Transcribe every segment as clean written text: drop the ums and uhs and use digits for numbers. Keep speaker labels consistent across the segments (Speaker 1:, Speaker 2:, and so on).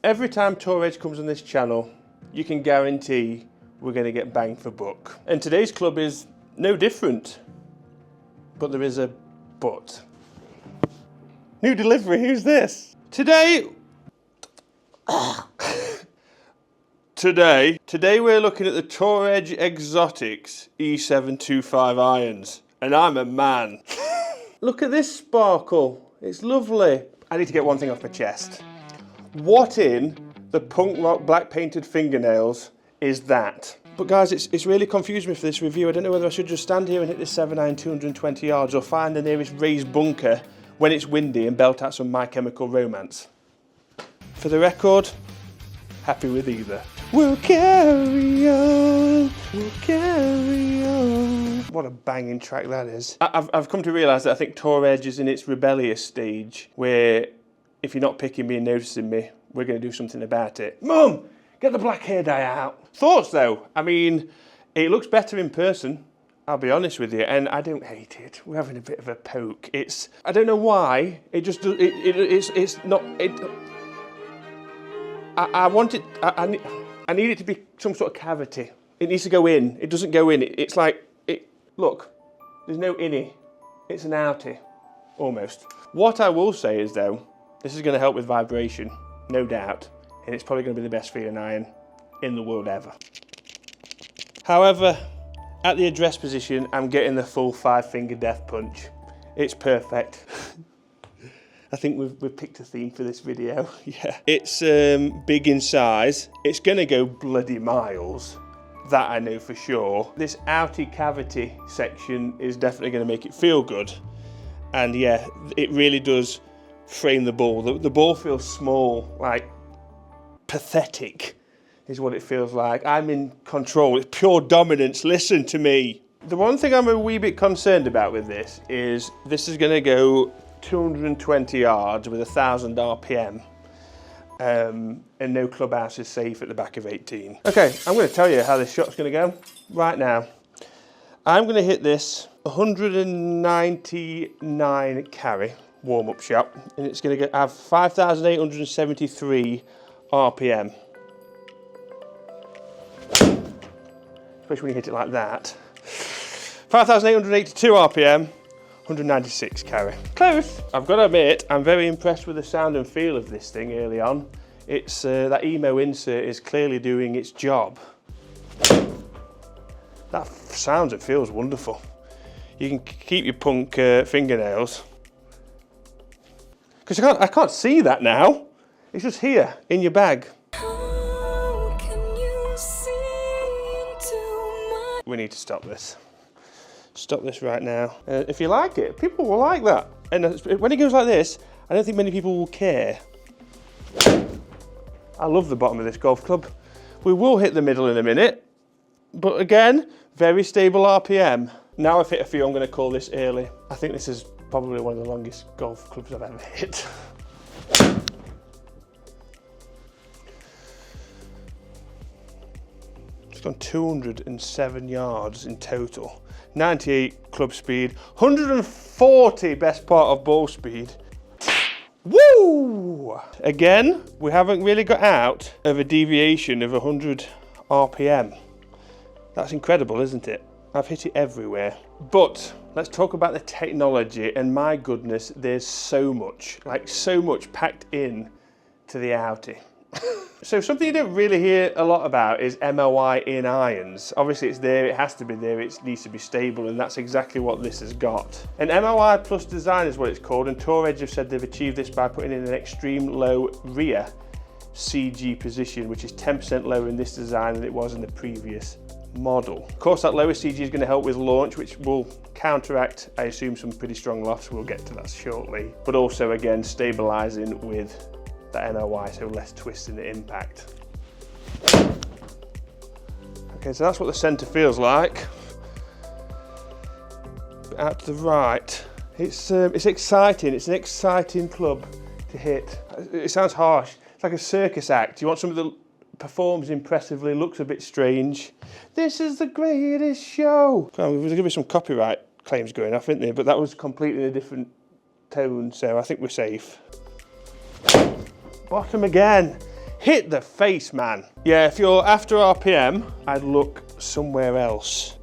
Speaker 1: Every time Tour Edge comes on this channel, you can guarantee we're going to get bang for buck. And today's club is no different. But there is a but. New delivery, who's this? Today we're looking at the Tour Edge Exotics E725 irons. And I'm a man. Look at this sparkle. It's lovely. I need to get one thing off my chest. What in the punk rock black painted fingernails is that? But guys, it's really confused me for this review. I don't know whether I should just stand here and hit this 7 220 yards or find the nearest raised bunker when it's windy and belt out some My Chemical Romance. For the record, happy with either. We'll carry on, we'll carry on. What a banging track that is. I've come to realise that I think Tour Edge is in its rebellious stage where if you're not picking me and noticing me, we're going to do something about it. Mum, get the black hair dye out. Thoughts though? I mean, it looks better in person, I'll be honest with you, and I don't hate it. We're having a bit of a poke. I don't know why, it just, it's not, I want it, I need it to be some sort of cavity. It needs to go in. It doesn't go in. It's like, look, there's no innie. It's an outie, almost. What I will say is though, this is going to help with vibration, no doubt, and it's probably going to be the best feeling iron in the world ever. However, at the address position, I'm getting the full 5-finger death punch. It's perfect. I think we've picked a theme for this video. Yeah. It's big in size. It's going to go bloody miles. That I know for sure. This outie cavity section is definitely going to make it feel good. And yeah, it really does frame the ball. The ball feels small, like pathetic is what it feels like. I'm in control. It's pure dominance. Listen to me. The one thing I'm a wee bit concerned about with this is going to go 220 yards with 1,000 RPM. And no clubhouse is safe at the back of 18. Okay, I'm going to tell you how this shot's going to go right now. I'm going to hit this 199 carry warm-up shot, and it's going to have 5,873 RPM. Especially when you hit it like that. 5,882 RPM. 196 carry. Close. I've got to admit, I'm very impressed with the sound and feel of this thing early on. It's that emo insert is clearly doing its job. That sounds and feels wonderful. You can keep your punk fingernails. Because I can't see that now. It's just here in your bag. How can you see into my... We need to stop this. Stop this right now. If you like it, people will like that. And when it goes like this, I don't think many people will care. I love the bottom of this golf club. We will hit the middle in a minute, but again, very stable RPM. Now I've hit a few, I'm going to call this early. I think this is probably one of the longest golf clubs I've ever hit. It's gone 207 yards in total. 98 club speed, 140 best part of ball speed. Woo! Again, we haven't really got out of a deviation of 100 RPM. That's incredible, isn't it? I've hit it everywhere. But let's talk about the technology, and my goodness, there's so much, like so much packed in to the outie. So something you don't really hear a lot about is MOI in irons. Obviously it's there, it has to be there, it needs to be stable, and that's exactly what this has got. An MOI plus design is what it's called, and Tour Edge have said they've achieved this by putting in an extreme low rear CG position, which is 10% lower in this design than it was in the previous model. Of course, that lower CG is going to help with launch, which will counteract, I assume, some pretty strong lofts. We'll get to that shortly. But also, again, stabilising with the MOI, so less twist in the impact. Okay, so that's what the centre feels like. But out to the right, it's exciting. It's an exciting club to hit. It sounds harsh. It's like a circus act. You want something that performs impressively, looks a bit strange. This is the greatest show. There's going to be some copyright claims going off, isn't there? But that was completely a different tone, so I think we're safe. Bottom again. Hit the face, man. Yeah, if you're after RPM, I'd look somewhere else.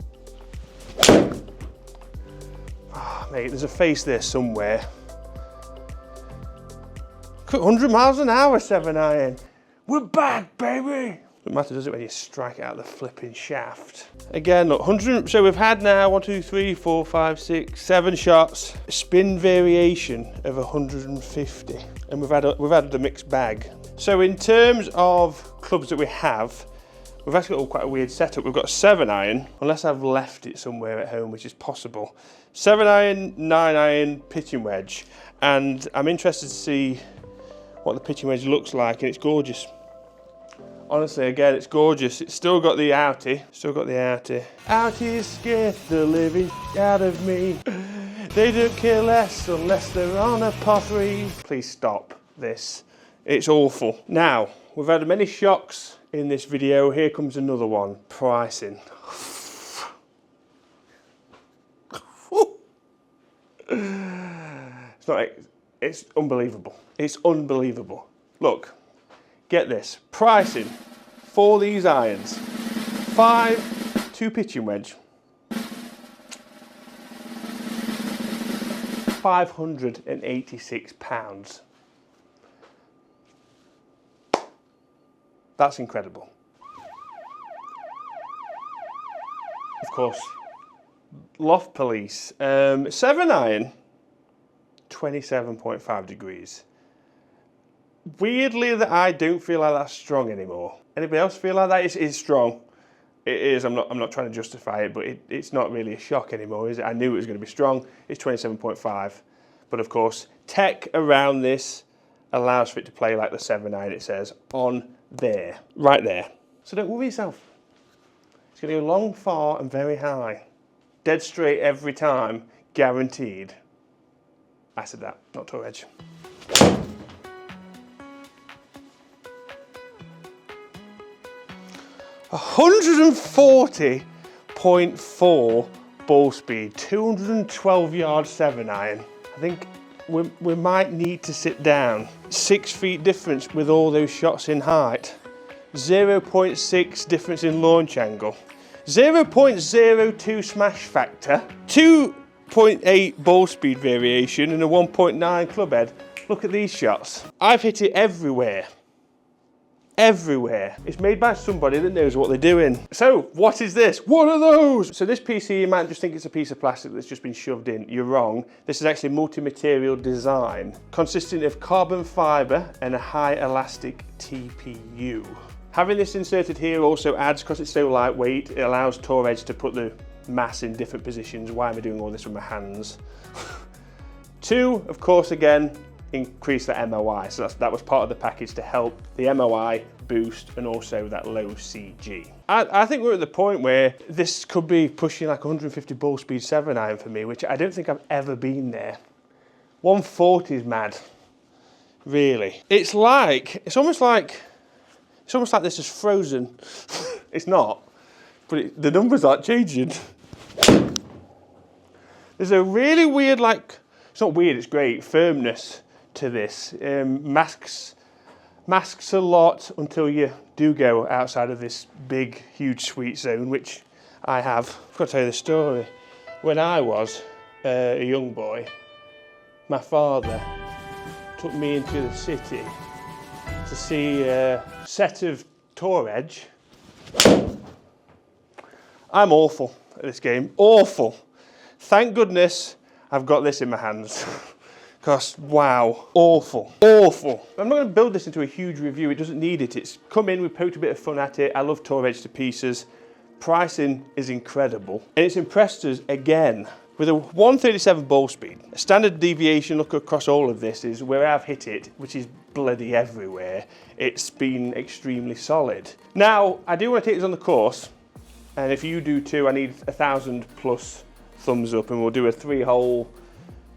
Speaker 1: Oh, mate, there's a face there somewhere. 100 miles an hour, 7-iron. We're back, baby. Doesn't matter, does it, when you strike it out the flipping shaft? Again, look, 100. So we've had now 1, 2, 3, 4, 5, 6, 7 shots. Spin variation of 150, and we've had the mixed bag. So in terms of clubs that we have, we've actually got quite a weird setup. We've got a 7-iron, unless I've left it somewhere at home, which is possible. 7-iron, 9-iron pitching wedge, and I'm interested to see what the pitching wedge looks like, and it's gorgeous. Honestly, again, it's gorgeous. It's still got the outie. Outies scare the living out of me. They don't care less unless they're on a par 3. Please stop this. It's awful. Now, we've had many shocks in this video. Here comes another one. Pricing. It's unbelievable. It's unbelievable. Look, get this. Pricing for these irons. 5, 2 pitching wedge. £586. That's incredible. Of course, Loft Police. 7-iron. 27.5 degrees. Weirdly, that I don't feel like that's strong anymore. Anybody else feel like that? It is strong. It is. I'm not trying to justify it, but it's not really a shock anymore, is it? I knew it was going to be strong. It's 27.5, but of course, tech around this allows for it to play like the 7-iron. It says on there, right there. So don't worry yourself. It's going to go long, far, and very high. Dead straight every time, guaranteed. I said that, not Tour Edge. $140.4 ball speed, 212 yard 7-iron. I think we might need to sit down. 6 feet difference with all those shots in height. 0.6 difference in launch angle. 0.02 smash factor. 2.8 ball speed variation and a 1.9 club head. Look at these shots. I've hit it everywhere. Everywhere. It's made by somebody that knows what they're doing. So, what is this? What are those? So this PC, you might just think it's a piece of plastic that's just been shoved in. You're wrong. This is actually multi-material design, consisting of carbon fibre and a high elastic TPU. Having this inserted here also adds, because it's so lightweight, it allows Tour Edge to put the mass in different positions. Why am I doing all this with my hands? 2, of course, again, increase that MOI. So that was part of the package to help the MOI boost and also that low CG. I think we're at the point where this could be pushing like 150 ball speed 7-iron for me, which I don't think I've ever been there. 140 is mad, really. It's almost like this is frozen. It's not, but the numbers aren't changing. There's a really weird, it's not weird, it's great, firmness to this. Masks a lot until you do go outside of this big, huge sweet zone, which I have. I've got to tell you the story. When I was a young boy, my father took me into the city to see a set of Tour Edge. I'm awful at this game, awful. Thank goodness I've got this in my hands. Because, wow, awful, awful. I'm not going to build this into a huge review. It doesn't need it. It's come in, we poked a bit of fun at it. I love Tour Edge to pieces. Pricing is incredible. And it's impressed us again. With a 137 ball speed, a standard deviation look across all of this is where I've hit it, which is bloody everywhere, it's been extremely solid. Now, I do want to take this on the course, and if you do too, I need 1,000+ thumbs up, and we'll do a 3-hole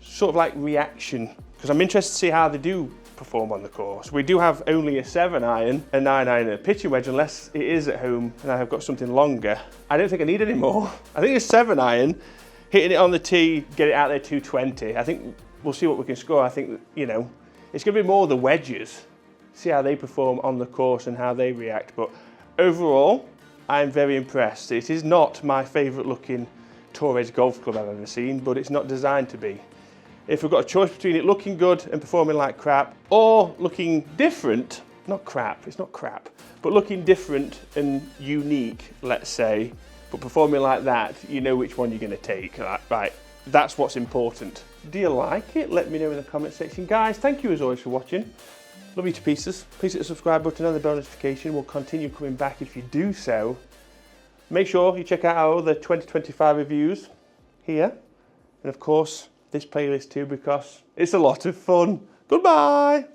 Speaker 1: sort of like reaction, because I'm interested to see how they do perform on the course. We do have only a 7-iron, a 9-iron and a pitching wedge, unless it is at home and I've got something longer. I don't think I need any more. I think a 7-iron, hitting it on the tee, get it out there 220. I think we'll see what we can score. I think, you know, it's going to be more the wedges see how they perform on the course and how they react. But overall, I'm very impressed. It is not my favourite looking Torres golf club I've ever seen, but it's not designed to be. If we've got a choice between it looking good and performing like crap, or looking different, not crap, it's not crap, but looking different and unique, let's say, but performing like that, you know which one you're going to take. Right, that's what's important. Do you like it? Let me know in the comment section. Guys, thank you as always for watching. Love you to pieces. Please hit the subscribe button and the bell notification. We'll continue coming back if you do so. Make sure you check out our other 2025 reviews here. And of course, this playlist too, because it's a lot of fun. Goodbye.